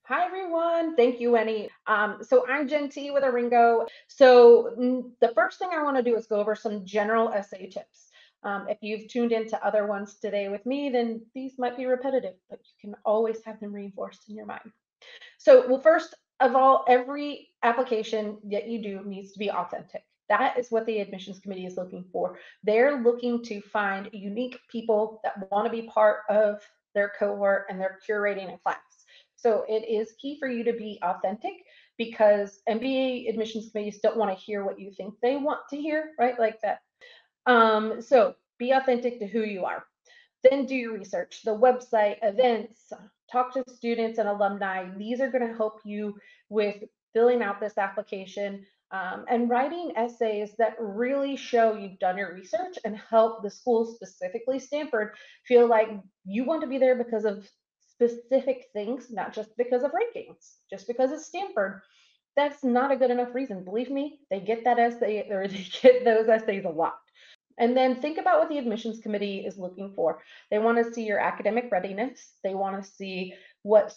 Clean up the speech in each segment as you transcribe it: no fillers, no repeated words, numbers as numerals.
Hi everyone. Thank you, Annie. So I'm Jen T with a Ringo. So the first thing I want to do is go over some general essay tips. If you've tuned into other ones today with me, then these might be repetitive, but you can always have them reinforced in your mind. So, first of all, every application that you do needs to be authentic. That is what the admissions committee is looking for. They're looking to find unique people that want to be part of their cohort and they're curating a class. So it is key for you to be authentic because MBA admissions committees don't want to hear what you think they want to hear, right? Like that. So be authentic to who you are. Then do your research, the website, events, talk to students and alumni. These are going to help you with filling out this application and writing essays that really show you've done your research and help the school, specifically Stanford, feel like you want to be there because of specific things, not just because of rankings, just because it's Stanford. That's not a good enough reason. Believe me, they get that essay or they get those essays a lot. And then think about what the admissions committee is looking for. They want to see your academic readiness. They want to see what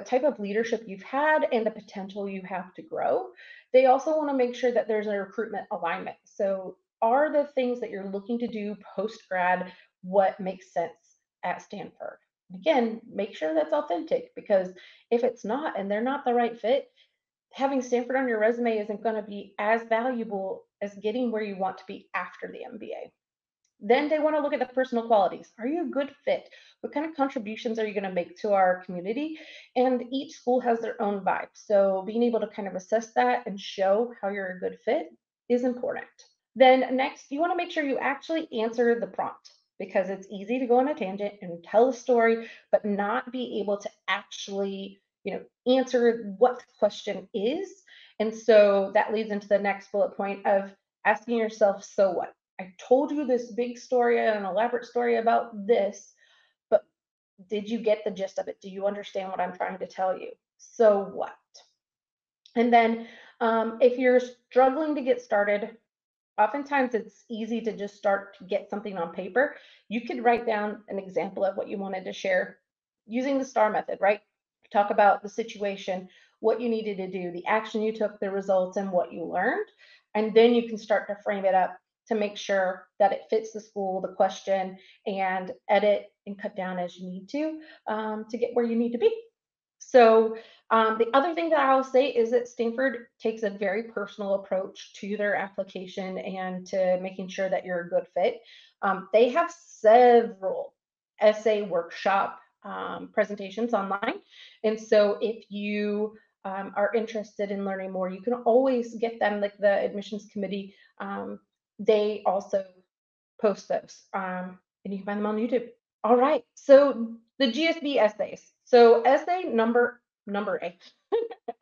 type of leadership you've had and the potential you have to grow. They also want to make sure that there's a recruitment alignment. So, are the things that you're looking to do post grad what makes sense at Stanford? Again, make sure that's authentic because if it's not and they're not the right fit, having Stanford on your resume isn't going to be as valuable as getting where you want to be after the MBA. Then they want to look at the personal qualities. Are you a good fit? What kind of contributions are you going to make to our community? And each school has their own vibe. So being able to kind of assess that and show how you're a good fit is important. Then next, you want to make sure you actually answer the prompt because it's easy to go on a tangent and tell a story, but not be able to actually, answer what the question is. And so that leads into the next bullet point of asking yourself, so what? I told you this big story, an elaborate story about this, but did you get the gist of it? Do you understand what I'm trying to tell you? So what? And then if you're struggling to get started, oftentimes it's easy to just start to get something on paper. You could write down an example of what you wanted to share using the STAR method, right? Talk about the situation, what you needed to do, the action you took, the results, and what you learned. And then you can start to frame it up to make sure that it fits the school, the question, and edit and cut down as you need to get where you need to be. So, the other thing that I'll say is that Stanford takes a very personal approach to their application and to making sure that you're a good fit. They have several essay workshop presentations online. And so, if you are interested in learning more, you can always get them, like the admissions committee. They also post those, and you can find them on YouTube. All right. So the GSB essays. So essay number A,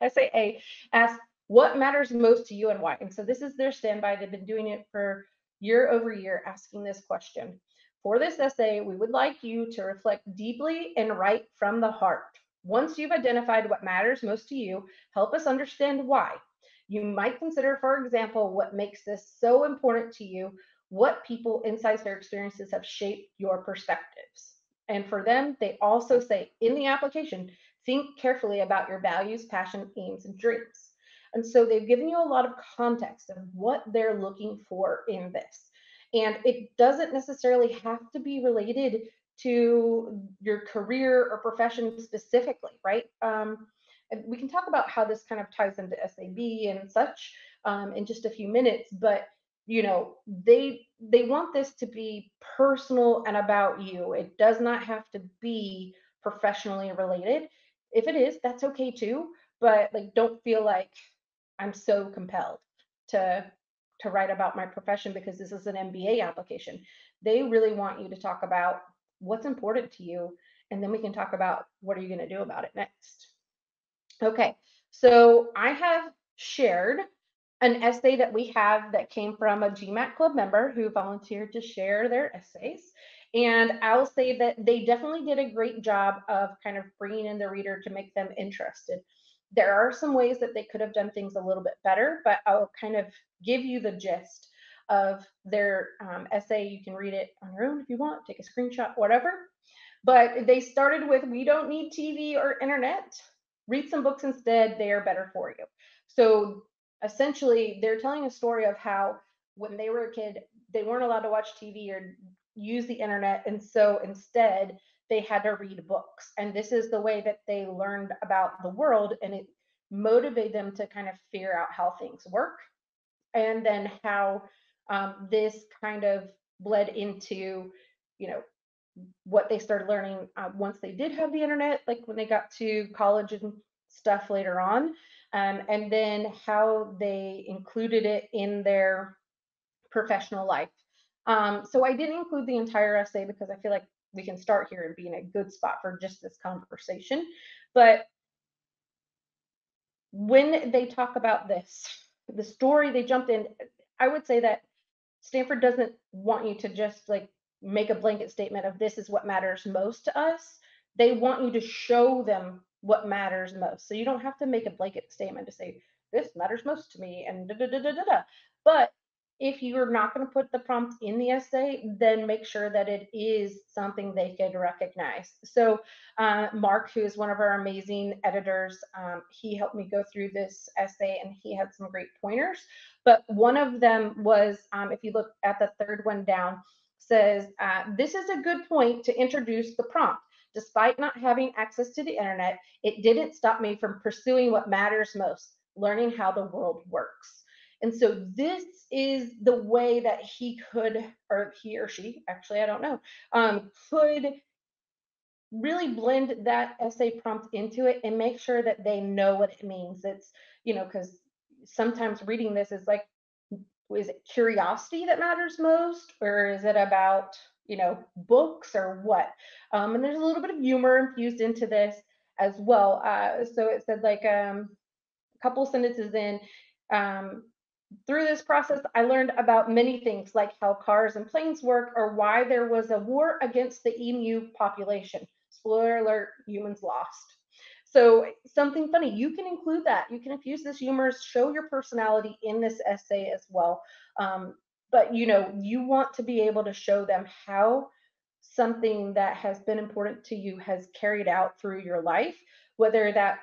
essay A asks what matters most to you and why. And so this is their standby. They've been doing it for year over year, asking this question. For this essay, we would like you to reflect deeply and write from the heart. Once you've identified what matters most to you, help us understand why. You might consider, for example, what makes this so important to you, what people, insights, their experiences have shaped your perspectives. And for them, they also say in the application, think carefully about your values, passion, aims, and dreams. And so they've given you a lot of context of what they're looking for in this. And it doesn't necessarily have to be related to your career or profession specifically, right? And we can talk about how this kind of ties into SAB and such in just a few minutes, but they want this to be personal and about you. It does not have to be professionally related. If it is, that's okay too, but like don't feel like I'm so compelled to write about my profession because this is an MBA application. They really want you to talk about what's important to you, and then we can talk about what are you going to do about it next. Okay, so I have shared an essay that we have that came from a GMAT club member who volunteered to share their essays. And I'll say that they definitely did a great job of kind of bringing in the reader to make them interested. There are some ways that they could have done things a little bit better, but I'll kind of give you the gist of their essay. You can read it on your own if you want, take a screenshot, whatever. But they started with, we don't need TV or internet. read some books instead. They are better for you. So essentially, they're telling a story of how when they were a kid, they weren't allowed to watch TV or use the internet. And so instead, they had to read books. And this is the way that they learned about the world. And it motivated them to kind of figure out how things work. And then how this kind of bled into, you know, what they started learning once they did have the internet, like when they got to college and stuff later on, and then how they included it in their professional life. So I didn't include the entire essay because I feel like we can start here and be in a good spot for just this conversation. But when they talk about this, the story they jumped in, I would say that Stanford doesn't want you to just like make a blanket statement of this is what matters most to us. They want you to show them what matters most. So you don't have to make a blanket statement to say this matters most to me and da da da da da da. But if you're not going to put the prompt in the essay, then make sure that it is something they could recognize. So Mark, who is one of our amazing editors, he helped me go through this essay and he had some great pointers. But one of them was, if you look at the third one down, says, this is a good point to introduce the prompt. Despite not having access to the internet, it didn't stop me from pursuing what matters most, learning how the world works. And so this is the way that he could, or he or she, actually, I don't know, could really blend that essay prompt into it and make sure that they know what it means. It's, because sometimes reading this is like, is it curiosity that matters most, or is it about, books or what? And there's a little bit of humor infused into this as well. So it said like a couple sentences in, um, through this process, I learned about many things like how cars and planes work or why there was a war against the emu population. Spoiler alert, humans lost. So something funny, you can include that. You can infuse this humor, show your personality in this essay as well. But you want to be able to show them how something that has been important to you has carried out through your life, whether that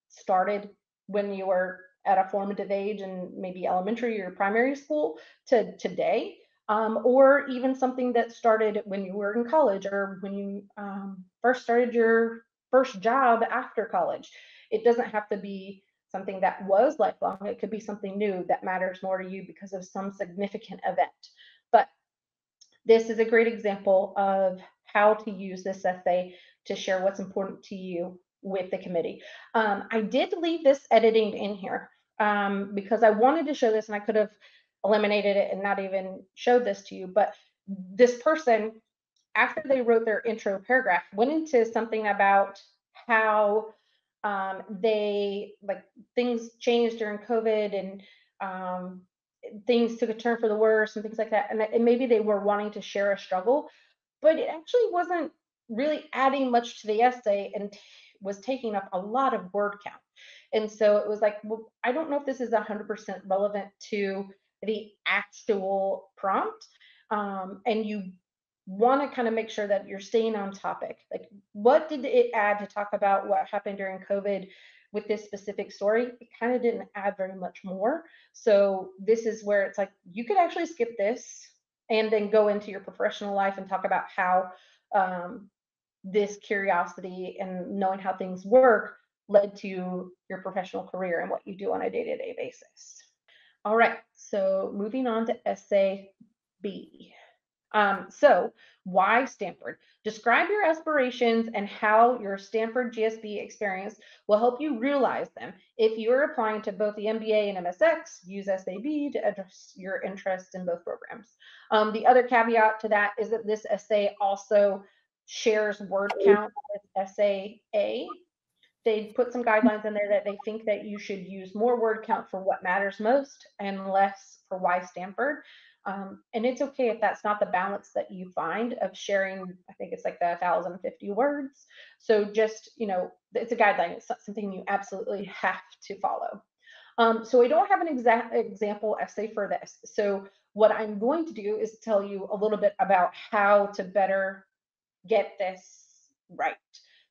started when you were at a formative age in maybe elementary or primary school to today, or even something that started when you were in college or when you first started your first job after college. It doesn't have to be something that was lifelong. It could be something new that matters more to you because of some significant event. But this is a great example of how to use this essay to share what's important to you with the committee. I did leave this editing in here because I wanted to show this and I could have eliminated it and not even showed this to you. But this person, after they wrote their intro paragraph, went into something about how they like things changed during COVID and things took a turn for the worse and things like that. And maybe they were wanting to share a struggle, but it actually wasn't really adding much to the essay and was taking up a lot of word count. And so it was like, well, I don't know if this is 100% relevant to the actual prompt. And you want to kind of make sure that you're staying on topic. Like, what did it add to talk about what happened during COVID with this specific story? It kind of didn't add very much more. So this is where it's like you could actually skip this and then go into your professional life and talk about how this curiosity and knowing how things work led to your professional career and what you do on a day-to-day basis. All right, so moving on to essay B. So why Stanford? Describe your aspirations and how your Stanford GSB experience will help you realize them. If you're applying to both the MBA and MSX, use SAB to address your interest in both programs. The other caveat to that is that this essay also shares word count with essay A. They put some guidelines in there that they think that you should use more word count for what matters most and less for why Stanford. And it's okay if that's not the balance that you find of sharing. I think it's like 1,050 words. So just, it's a guideline. It's not something you absolutely have to follow. So I don't have an exact example essay for this. So what I'm going to do is tell you a little bit about how to better get this right.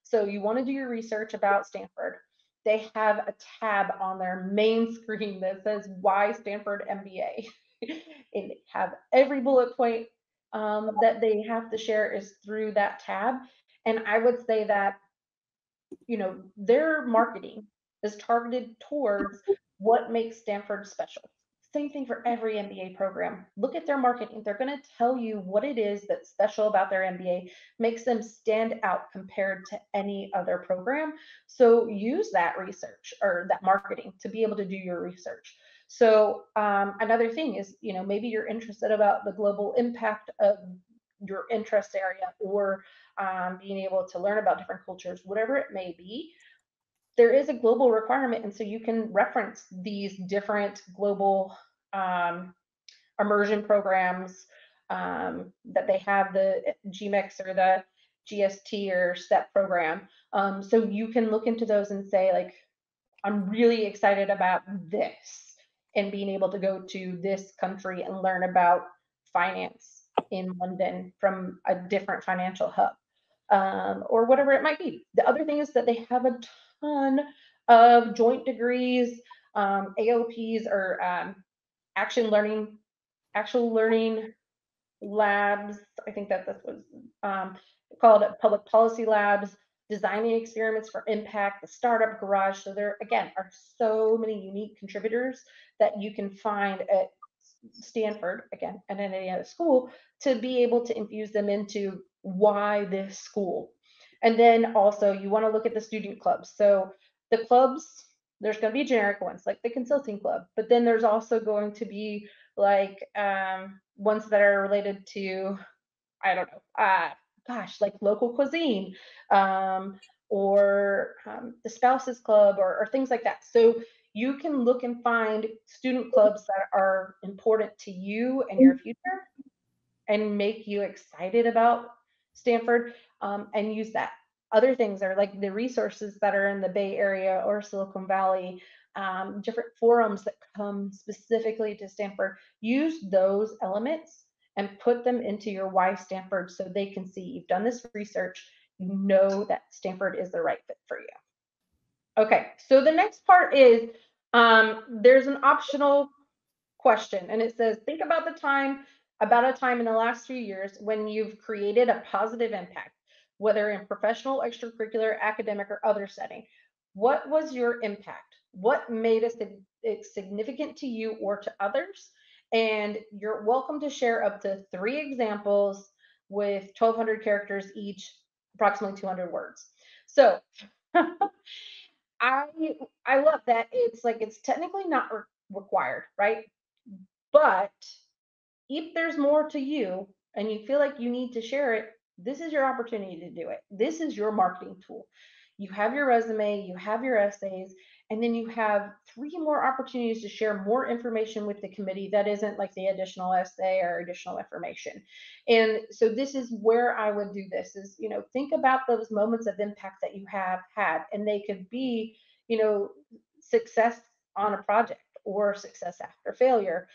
So you want to do your research about Stanford. they have a tab on their main screen that says why Stanford MBA. And they have every bullet point that they have to share is through that tab. And I would say that, their marketing is targeted towards what makes Stanford special. Same thing for every MBA program. Look at their marketing. They're going to tell you what it is that's special about their MBA, makes them stand out compared to any other program. So use that research or that marketing to be able to do your research. So another thing is, maybe you're interested about the global impact of your interest area, or being able to learn about different cultures, whatever it may be. There is a global requirement, and so you can reference these different global immersion programs that they have, the GMAX or the GST or STEP program. So you can look into those and say, like, I'm really excited about this, and being able to go to this country and learn about finance in London from a different financial hub, or whatever it might be. The other thing is that they have a ton of joint degrees, AOPs, or action learning, actual learning labs. I think that this was called public policy labs, designing experiments for impact, the startup garage. So there, again, are so many unique contributors that you can find at Stanford, again, and in any other school, to be able to infuse them into why this school. And then also you want to look at the student clubs. So the clubs, there's going to be generic ones like the consulting club, but then there's also going to be like ones that are related to, I don't know, gosh, like local cuisine, or the spouses club, or things like that. So you can look and find student clubs that are important to you and your future and make you excited about Stanford, and use that. Other things are like the resources that are in the Bay Area or Silicon Valley, different forums that come specifically to Stanford. Use those elements and put them into your why Stanford, so they can see you've done this research, you know that Stanford is the right fit for you. Okay, so the next part is there's an optional question, and it says, think about a time in the last few years when you've created a positive impact, whether in professional, extracurricular, academic, or other setting. What was your impact? What made it significant to you or to others? And you're welcome to share up to 3 examples with 1,200 characters each, approximately 200 words. So I I love that it's like it's technically not required, right? But if there's more to you and you feel like you need to share it, this is your opportunity to do it. This is your marketing tool. You have your resume, you have your essays, and then you have 3 more opportunities to share more information with the committee that isn't like the additional essay or additional information. And so this is where I would do this is, think about those moments of impact that you have had, and they could be, success on a project or success after failure,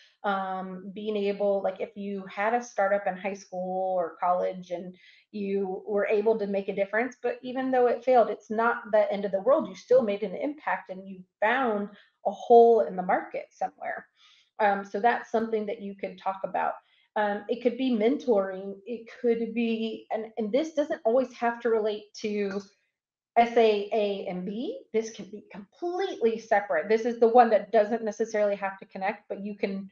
being able, like if you had a startup in high school or college and you were able to make a difference, but even though it failed, it's not the end of the world. You still made an impact and you found a hole in the market somewhere. So that's something that you could talk about. It could be mentoring. It could be, and this doesn't always have to relate to essay A and B. This can be completely separate. This is the one that doesn't necessarily have to connect, but you can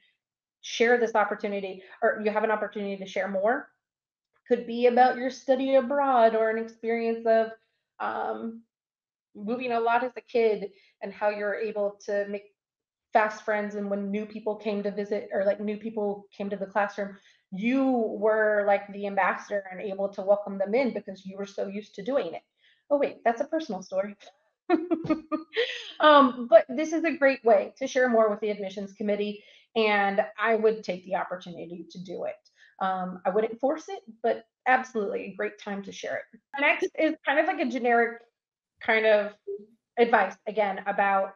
share this opportunity, or you have an opportunity to share more. Could be about your study abroad or an experience of um, moving a lot as a kid, and how you're able to make fast friends. And when new people came to visit, or like new people came to the classroom, you were like the ambassador and able to welcome them in because you were so used to doing it. Oh, wait, that's a personal story. But this is a great way to share more with the admissions committee, and I would take the opportunity to do it. I wouldn't force it, but absolutely a great time to share it. Next is kind of like a generic kind of advice again about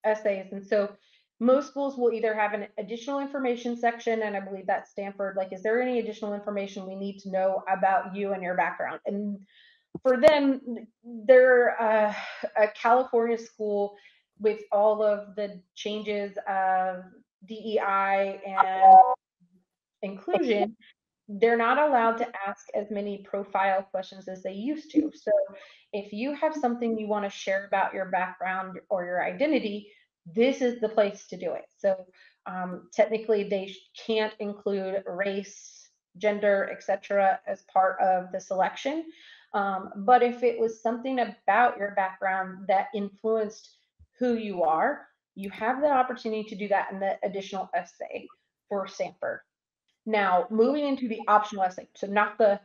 essays. And so most schools will either have an additional information section, and I believe that's Stanford, like, is there any additional information we need to know about you and your background? And for them, they're a California school with all of the changes of DEI and inclusion. They're not allowed to ask as many profile questions as they used to. So if you have something you want to share about your background or your identity, this is the place to do it. So technically, they can't include race, gender, etc., as part of the selection. But if it was something about your background that influenced who you are, you have the opportunity to do that in the additional essay for Stanford. Now, moving into the optional essay, so not the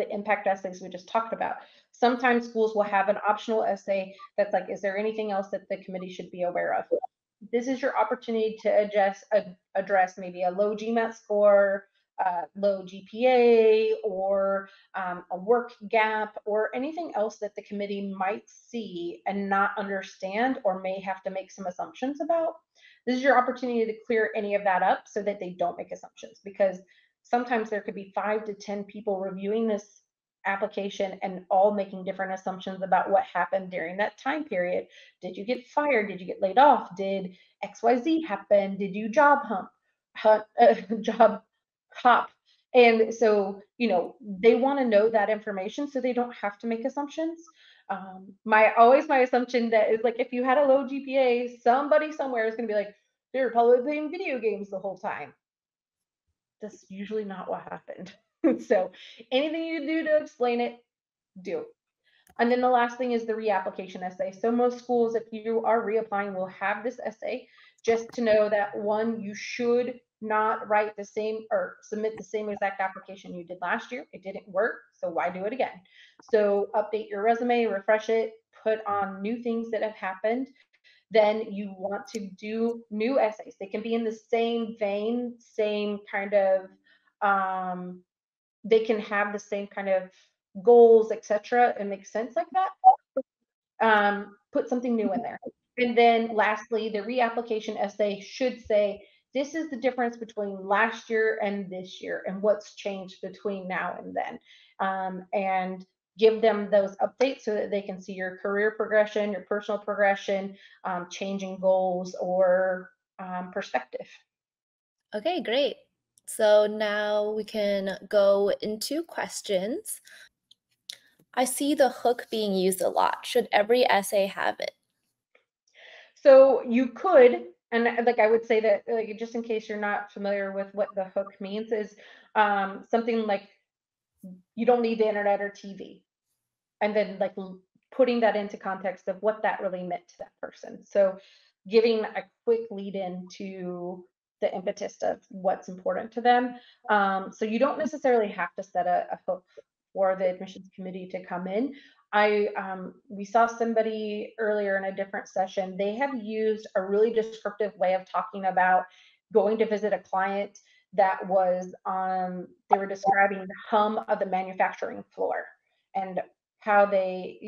impact essays we just talked about. Sometimes schools will have an optional essay that's like, is there anything else that the committee should be aware of? This is your opportunity to address maybe a low GMAT score, low GPA, or a work gap, or anything else that the committee might see and not understand or may have to make some assumptions about. This is your opportunity to clear any of that up so that they don't make assumptions, because sometimes there could be 5 to 10 people reviewing this application and all making different assumptions about what happened during that time period. Did you get fired? Did you get laid off? Did XYZ happen? Did you job hop? And so, they want to know that information so they don't have to make assumptions. My assumption that is like, if you had a low GPA, somebody somewhere is going to be like, they're probably playing video games the whole time. That's usually not what happened. So anything you do to explain it, do. And then the last thing is the reapplication essay. So most schools, if you are reapplying, will have this essay, just to know that, one, you should not write the same or submit the same exact application you did last year. It didn't work, so why do it again? So update your resume, refresh it, put on new things that have happened. Then you want to do new essays. They can be in the same vein, same kind of, they can have the same kind of goals, etc., and make sense like that. Put something new in there. And then lastly, the reapplication essay should say, this is the difference between last year and this year and what's changed between now and then. And give them those updates so that they can see your career progression, your personal progression, changing goals, or perspective. Okay, great. So now we can go into questions. I see the hook being used a lot. Should every essay have it? So you could, and like I would say that, like, just in case you're not familiar with what the hook means, is something like, you don't need the internet or TV, and then like putting that into context of what that really meant to that person. So giving a quick lead in to the impetus of what's important to them. So you don't necessarily have to set a hook for the admissions committee to come in. We saw somebody earlier in a different session. They have used a really descriptive way of talking about going to visit a client that was they were describing the hum of the manufacturing floor and how they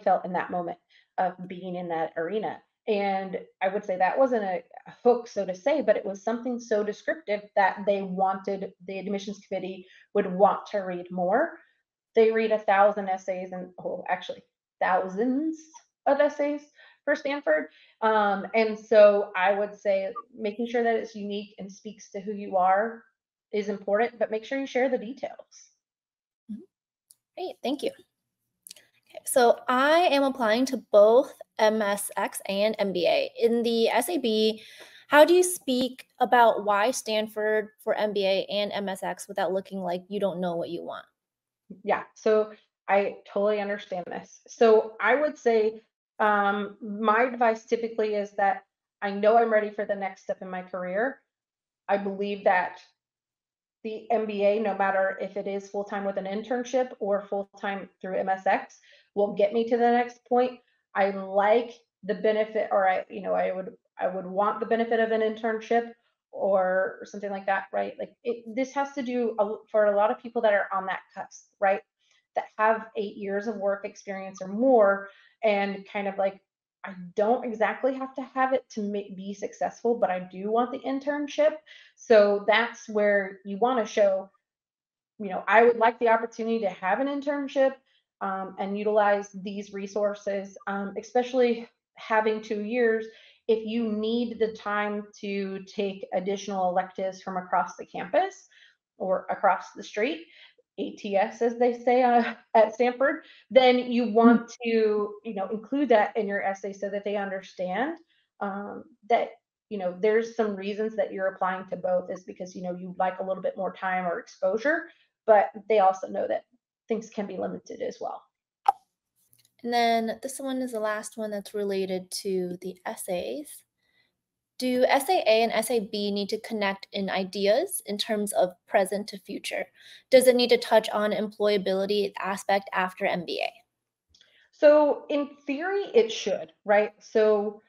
felt in that moment of being in that arena. And I would say that wasn't a hook, so to say, but it was something so descriptive that the admissions committee would want to read more. They read 1,000 essays, and actually thousands of essays for Stanford. And so I would say making sure that it's unique and speaks to who you are is important, but make sure you share the details. Mhm. Great, thank you. Okay, so I am applying to both MSX and MBA. In the SAB, how do you speak about why Stanford for MBA and MSX without looking like you don't know what you want? Yeah, so I totally understand this. So I would say, my advice typically is that I know I'm ready for the next step in my career. I believe that the MBA, no matter if it is full time with an internship or full time through MSX, will get me to the next point. I like the benefit, or I would want the benefit of an internship or something like that, right? Like this has to do for a lot of people that are on that cusp, right? That have 8 years of work experience or more, and kind of like, I don't exactly have to have it to be successful, but I do want the internship. So that's where you want to show, I would like the opportunity to have an internship, and utilize these resources, especially having 2 years. If you need the time to take additional electives from across the campus or across the street, ATS, as they say at Stanford, then you want to, include that in your essay so that they understand that, there's some reasons that you're applying to both is because, you'd like a little bit more time or exposure, but they also know that things can be limited as well. And then this one is the last one that's related to the essays. Do essay A and essay B need to connect in ideas in terms of present to future? Does it need to touch on employability aspect after MBA? So in theory, it should, right? So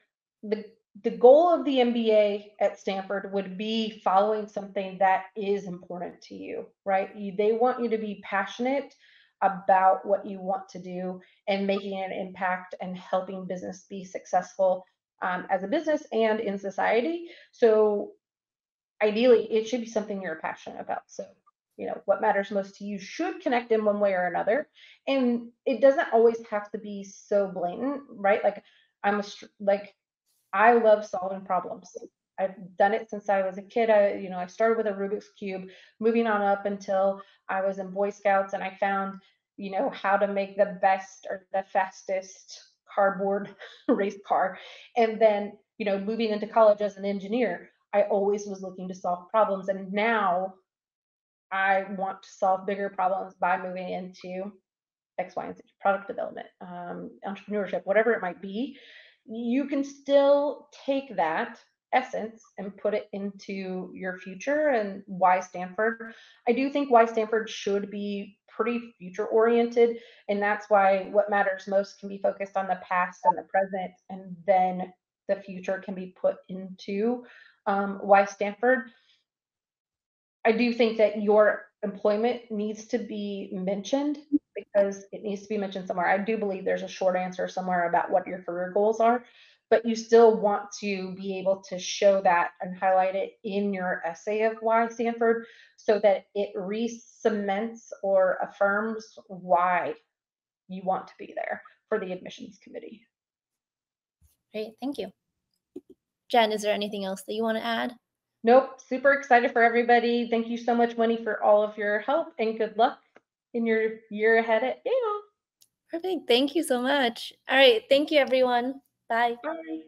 the the goal of the MBA at Stanford would be following something that is important to you, right? They want you to be passionate about what you want to do and making an impact and helping business be successful as a business and in society. So ideally, it should be something you're passionate about. So, what matters most to you should connect in one way or another. And it doesn't always have to be so blatant, right? Like, like, I love solving problems. I've done it since I was a kid. I started with a Rubik's Cube, moving on up until I was in Boy Scouts and I found, how to make the best or the fastest cardboard race car. And then, moving into college as an engineer, I always was looking to solve problems. And now I want to solve bigger problems by moving into X, Y, and Z, product development, entrepreneurship, whatever it might be. You can still take that essence and put it into your future. And why Stanford? I do think why Stanford should be pretty future oriented. And that's why what matters most can be focused on the past and the present. And then the future can be put into why Stanford. I do think that your employment needs to be mentioned because it needs to be mentioned somewhere. I do believe there's a short answer somewhere about what your career goals are, but you still want to be able to show that and highlight it in your essay of why Stanford so that it re-cements or affirms why you want to be there for the admissions committee. Great, thank you. Jen, is there anything else that you want to add? Nope, super excited for everybody. Thank you so much, Winnie, for all of your help and good luck in your year ahead at Yale. Perfect. Thank you so much. All right. Thank you, everyone. Bye. Bye.